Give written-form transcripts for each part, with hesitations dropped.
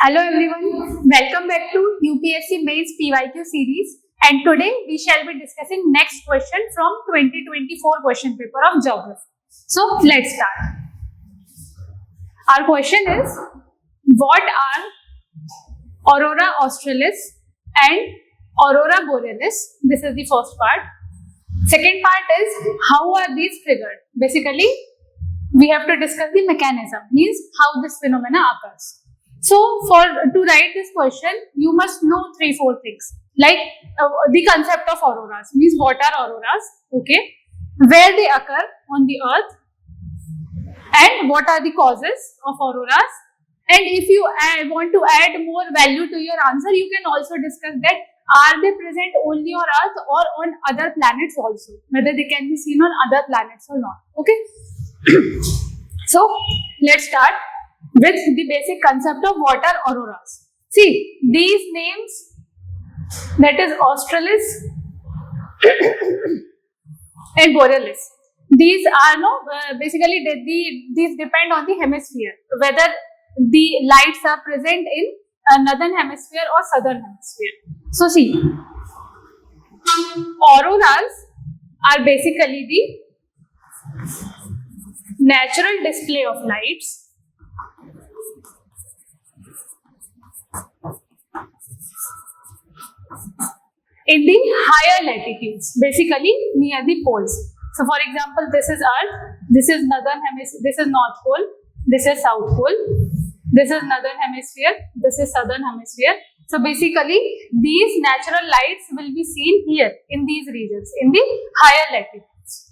Hello everyone, welcome back to UPSC Mains PYQ series, and today we shall be discussing next question from 2024 question paper of geography. So let's start. Our question is, what are aurora australis and aurora borealis? This is the first part. Second part is, how are these triggered? Basically, we have to discuss the mechanism, means how this phenomena occurs. So, to write this question, you must know 3-4 things, like the concept of auroras, means what are auroras, okay, where they occur on the earth, and what are the causes of auroras. And if you want to add more value to your answer, you can also discuss that are they present only on earth or on other planets also, whether they can be seen on other planets or not, okay. So, let's start with the basic concept of what are auroras. See, these names, that is australis and borealis, these are basically these depend on the hemisphere, whether the lights are present in northern hemisphere or southern hemisphere. So see, auroras are basically the natural display of lights in the higher latitudes, basically near the poles. So for example, this is Earth, this is northern hemisphere, this is North Pole, this is South Pole, this is northern hemisphere, this is southern hemisphere. So basically, these natural lights will be seen here in these regions, in the higher latitudes.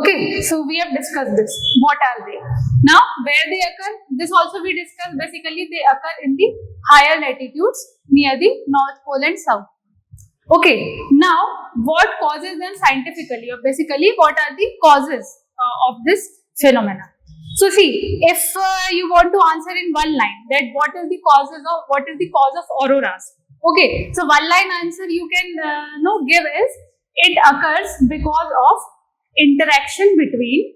Okay, so we have discussed this. What are they? Now, where they occur? This also we discussed. Basically, they occur in the higher latitudes near the North Pole and South Pole. Okay, now what causes them scientifically, or basically what are the causes of this phenomena? So see, if you want to answer in one line that what is the cause of auroras? Okay, so one line answer you can give is, it occurs because of interaction between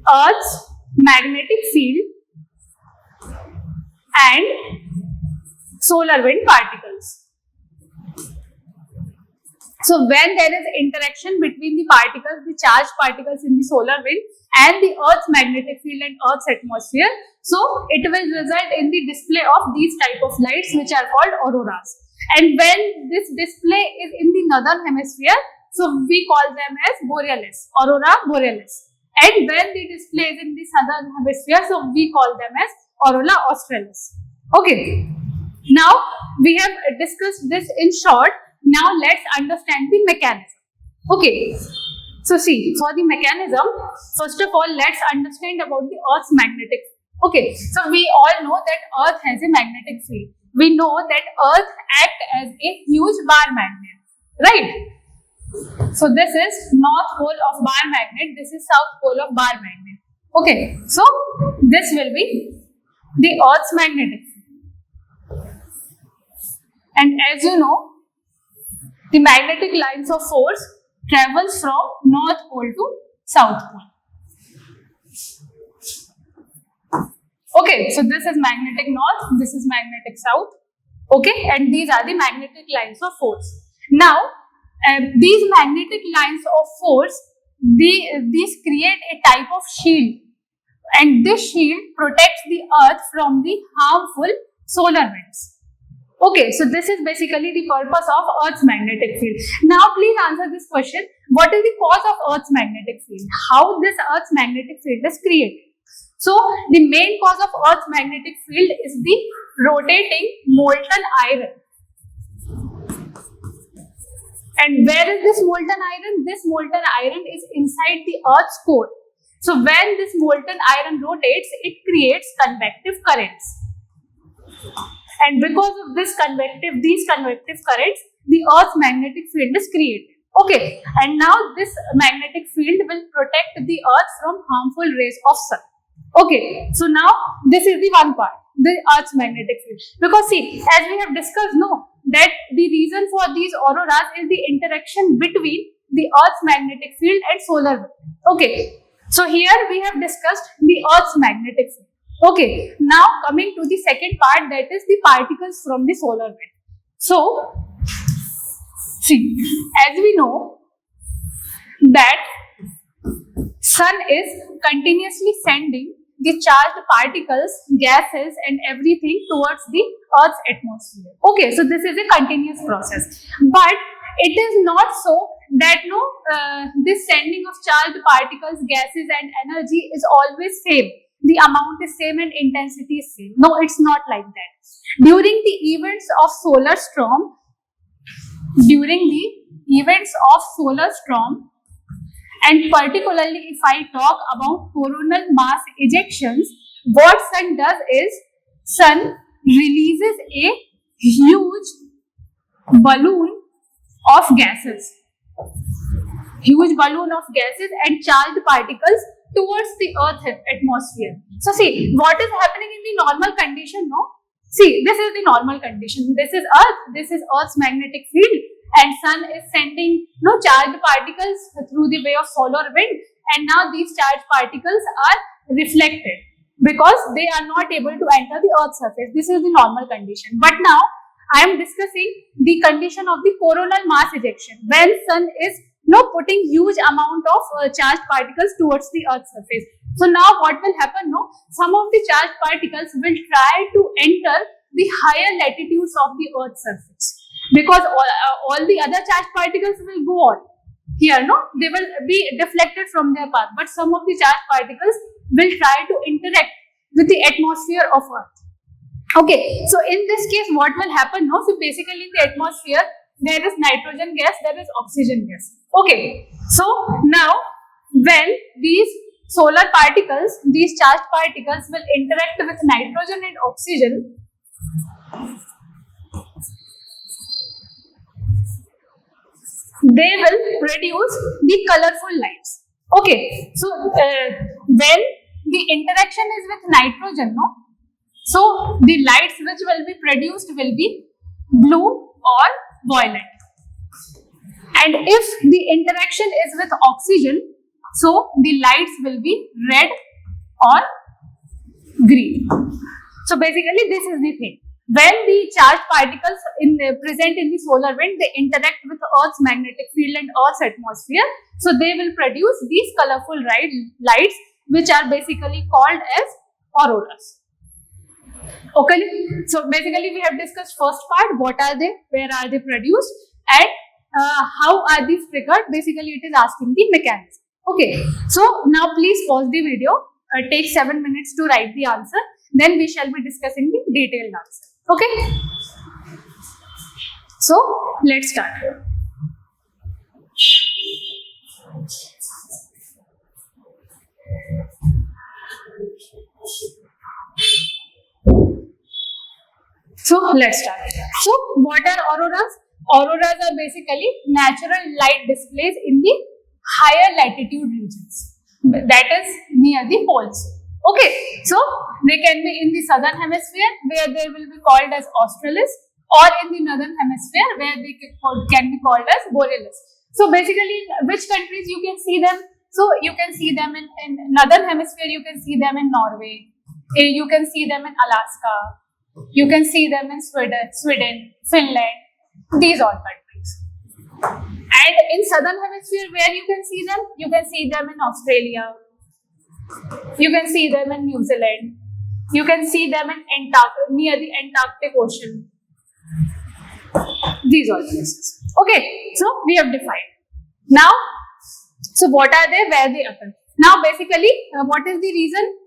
Earth's magnetic field and solar wind particles. So when there is interaction between the particles, the charged particles in the solar wind and the Earth's magnetic field and Earth's atmosphere, so it will result in the display of these type of lights which are called auroras. And when this display is in the northern hemisphere, so we call them as borealis, aurora borealis. And when the display is in the southern hemisphere, so we call them as aurora australis. Okay. Now we have discussed this in short. Now let's understand the mechanism. Okay. So see, for the mechanism, first of all, let's understand about the Earth's magnetic field. Okay. So we all know that Earth has a magnetic field. We know that Earth acts as a huge bar magnet, right? So this is North Pole of bar magnet, this is South Pole of bar magnet. Okay, so this will be the Earth's magnetic field. And as you know, the magnetic lines of force travels from North Pole to South Pole. Okay, so this is magnetic north, this is magnetic south. Okay, and these are the magnetic lines of force. Now, these magnetic lines of force, these create a type of shield, and this shield protects the Earth from the harmful solar winds. Okay, so this is basically the purpose of Earth's magnetic field. Now please answer this question, what is the cause of Earth's magnetic field? How this Earth's magnetic field is created? So the main cause of Earth's magnetic field is the rotating molten iron. And where is this molten iron? This molten iron is inside the Earth's core. So when this molten iron rotates, it creates convective currents. And because of these convective currents, the Earth's magnetic field is created. Okay, and now this magnetic field will protect the Earth from harmful rays of sun. Okay, so now this is the one part, the Earth's magnetic field. Because see, as we have discussed, that the reason for these auroras is the interaction between the Earth's magnetic field and solar wind. Okay, so here we have discussed the Earth's magnetic field. Okay, now coming to the second part, that is the particles from the solar wind. So, see, as we know that sun is continuously sending the charged particles, gases and everything towards the Earth's atmosphere. Okay, so this is a continuous process. But it is not so that this sending of charged particles, gases and energy is always same. The amount is same and intensity is same. No, it's not like that. During the events of solar storm, and particularly if I talk about coronal mass ejections, what sun does is, sun releases a huge balloon of gases and charged particles towards the Earth atmosphere. So see, what is happening in the normal condition, no? See, this is the normal condition. This is Earth, this is Earth's magnetic field, and sun is sending charged particles through the way of solar wind, and now these charged particles are reflected because they are not able to enter the Earth's surface. This is the normal condition. But now I am discussing the condition of the coronal mass ejection, when sun is putting huge amount of charged particles towards the Earth's surface. So now what will happen? Some of the charged particles will try to enter the higher latitudes of the Earth's surface, because all the other charged particles will go on here, they will be deflected from their path, but some of the charged particles will try to interact with the atmosphere of Earth. Okay, so in this case what will happen? So basically in the atmosphere there is nitrogen gas, there is oxygen gas. Okay, so now when these solar particles, these charged particles will interact with nitrogen and oxygen, they will produce the colorful lights. Okay, so when the interaction is with nitrogen, so the lights which will be produced will be blue or violet. And if the interaction is with oxygen, so the lights will be red or green. So basically this is the thing. When the charged particles present in the solar wind, they interact with Earth's magnetic field and Earth's atmosphere. So they will produce these colorful lights, which are basically called as auroras. Okay, so basically we have discussed first part, what are they, where are they produced, and how are these triggered. Basically it is asking the mechanism. Okay, so now please pause the video, take 7 minutes to write the answer, then we shall be discussing the detailed answer. Okay, so let's start. So let's start. So what are auroras? Auroras are basically natural light displays in the higher latitude regions, that is near the poles. Okay, so they can be in the southern hemisphere where they will be called as australis, or in the northern hemisphere where they can be called as borealis. So basically which countries you can see them? So you can see them in northern hemisphere, you can see them in Norway, you can see them in Alaska, you can see them in Sweden, Finland, these all countries. And in southern hemisphere where you can see them? You can see them in Australia, you can see them in New Zealand, you can see them in near the Antarctic Ocean, these all places. Okay, so we have defined. Now, so what are they, where they occur? Now basically what is the reason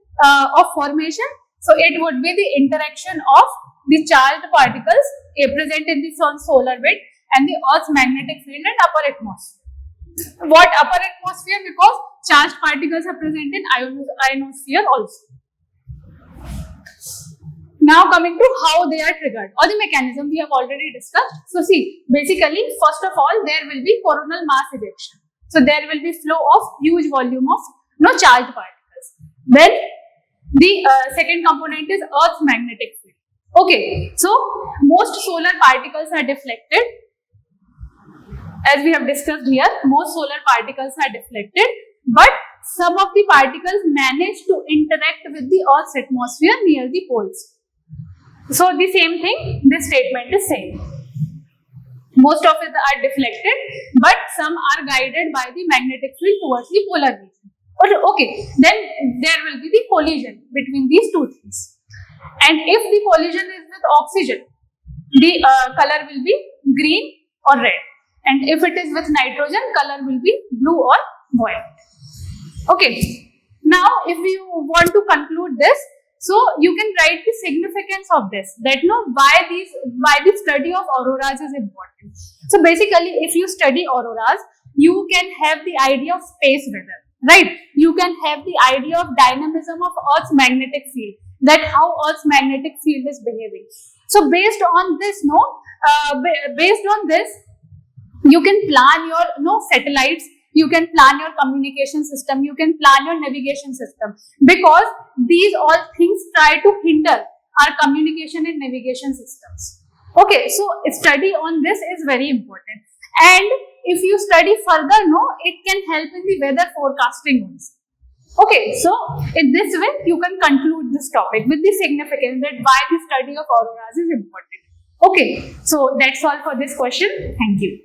of formation? So it would be the interaction of the charged particles present in the sun's solar wind and the Earth's magnetic field and upper atmosphere. What upper atmosphere? Because charged particles are present in ionosphere also. Now coming to how they are triggered, or the mechanism we have already discussed. So see, basically first of all there will be coronal mass ejection. So there will be flow of huge volume of charged particles. Then the second component is Earth's magnetic field. Okay, so most solar particles are deflected as we have discussed here, most solar particles are deflected, but some of the particles manage to interact with the Earth's atmosphere near the poles. So the same thing, this statement is saying. Most of it are deflected, but some are guided by the magnetic field towards the polar region. Okay, then there will be the collision between these two things. And if the collision is with oxygen, the color will be green or red. And if it is with nitrogen, color will be blue or violet. Okay, now if you want to conclude this, so you can write the significance of this, that why the study of auroras is important. So basically, if you study auroras, you can have the idea of space weather, right? You can have the idea of dynamism of Earth's magnetic field, that how Earth's magnetic field is behaving. So based on this, you can plan your satellites, you can plan your communication system, you can plan your navigation system, because these all things try to hinder our communication and navigation systems. Okay, so study on this is very important. And if you study further, it can help in the weather forecasting also. Okay, so in this way, you can conclude this topic with the significance that why the study of auroras is important. Okay, so that's all for this question. Thank you.